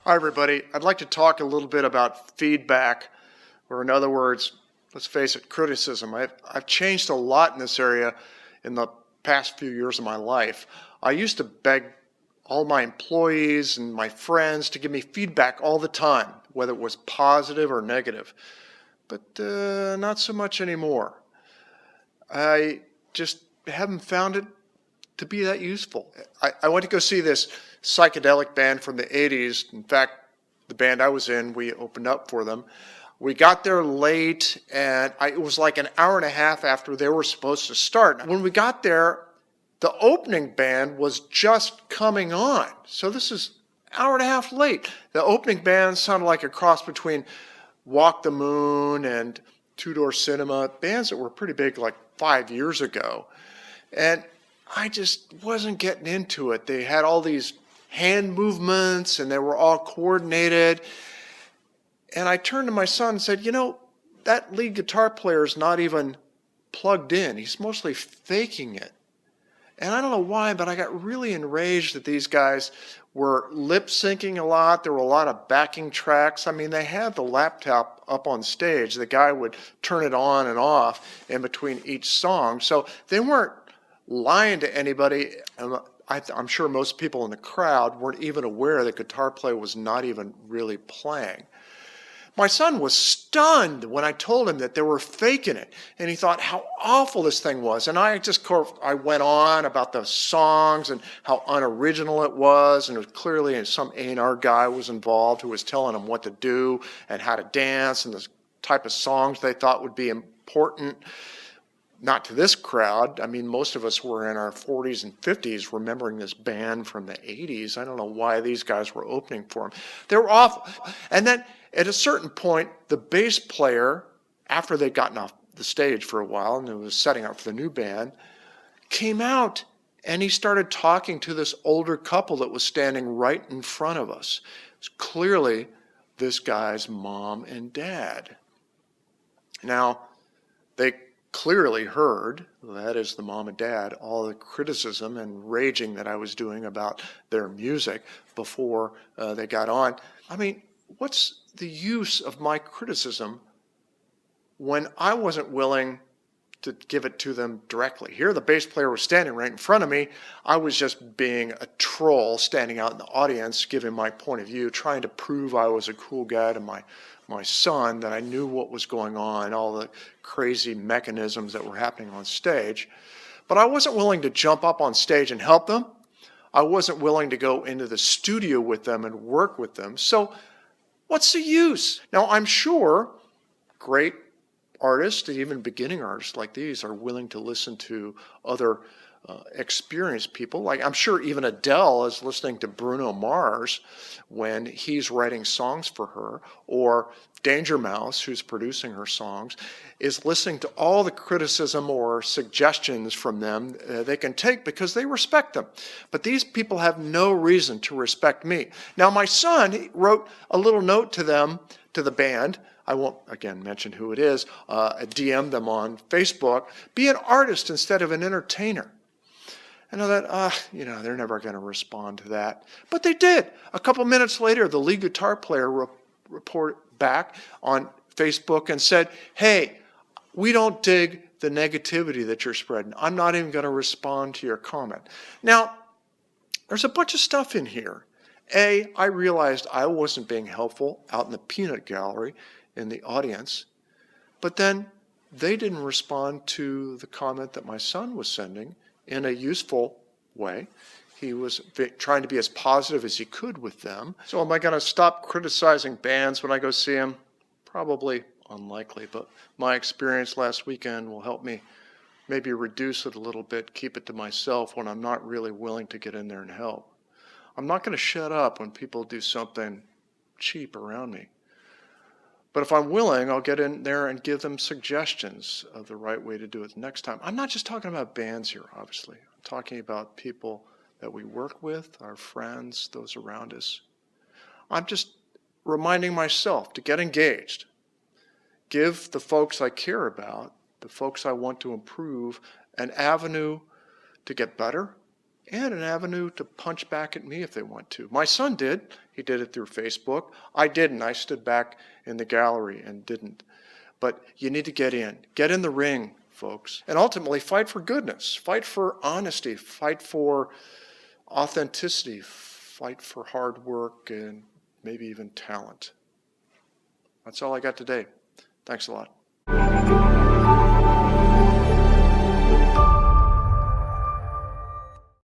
Hi, everybody. I'd like to talk a little bit about feedback, or in other words, let's face it, criticism. I've changed a lot in this area in the past few years of my life. I used to beg all my employees and my friends to give me feedback all the time, whether it was positive or negative, but not so much anymore. I just haven't found it to be that useful. I went to go see this psychedelic band from the 80s. In fact, the band I was in, we opened up for them. We got there late, and it was like an hour and a half after they were supposed to start. When we got there, the opening band was just coming on. So this is an hour and a half late. The opening band sounded like a cross between Walk the Moon and Two Door Cinema, bands that were pretty big like 5 years ago. And I just wasn't getting into it. They had all these hand movements and they were all coordinated. And I turned to my son and said, that lead guitar player is not even plugged in. He's mostly faking it. And I don't know why, but I got really enraged that these guys were lip syncing a lot. There were a lot of backing tracks. I mean, they had the laptop up on stage. The guy would turn it on and off in between each song. So they weren't lying to anybody. I'm sure most people in the crowd weren't even aware that guitar player was not even really playing. My son was stunned when I told him that they were faking it, and he thought how awful this thing was. And I went on about the songs and how unoriginal it was, and it was clearly some A&R guy was involved who was telling him what to do and how to dance and the type of songs they thought would be important. Not to this crowd. I mean, most of us were in our 40s and 50s remembering this band from the 80s. I don't know why these guys were opening for them. They were awful. And then at a certain point, the bass player, after they'd gotten off the stage for a while and it was setting up for the new band, came out and he started talking to this older couple that was standing right in front of us. It was clearly this guy's mom and dad. Now, they clearly heard, that is the mom and dad, all the criticism and raging that I was doing about their music before they got on. I mean, what's the use of my criticism when I wasn't willing to give it to them directly? Here the bass player was standing right in front of me. I was just being a troll standing out in the audience, giving my point of view, trying to prove I was a cool guy to my son, that I knew what was going on, all the crazy mechanisms that were happening on stage. But I wasn't willing to jump up on stage and help them. I wasn't willing to go into the studio with them and work with them. So what's the use? Now, I'm sure great artists, even beginning artists like these, are willing to listen to other experienced people. Like I'm sure even Adele is listening to Bruno Mars when he's writing songs for her, or Danger Mouse, who's producing her songs, is listening to all the criticism or suggestions from them they can take because they respect them. But these people have no reason to respect me. Now my son, he wrote a little note to them, to the band. I won't, again, mention who it is. I DM'd them on Facebook. Be an artist instead of an entertainer. I know that, they're never going to respond to that. But they did. A couple minutes later, the lead guitar player reported back on Facebook and said, hey, we don't dig the negativity that you're spreading. I'm not even going to respond to your comment. Now, there's a bunch of stuff in here. I realized I wasn't being helpful out in the peanut gallery in the audience, but then they didn't respond to the comment that my son was sending in a useful way. He was trying to be as positive as he could with them. So am I going to stop criticizing bands when I go see them? Probably unlikely, but my experience last weekend will help me maybe reduce it a little bit, keep it to myself when I'm not really willing to get in there and help. I'm not going to shut up when people do something cheap around me. But if I'm willing, I'll get in there and give them suggestions of the right way to do it next time. I'm not just talking about bands here, obviously. I'm talking about people that we work with, our friends, those around us. I'm just reminding myself to get engaged. Give the folks I care about, the folks I want to improve, an avenue to get better and an avenue to punch back at me if they want to. My son did. He did it through Facebook. I didn't. I stood back in the gallery and didn't. But you need to get in the ring, folks, and ultimately fight for goodness, fight for honesty, fight for authenticity, fight for hard work, and maybe even talent. That's all I got today. Thanks a lot.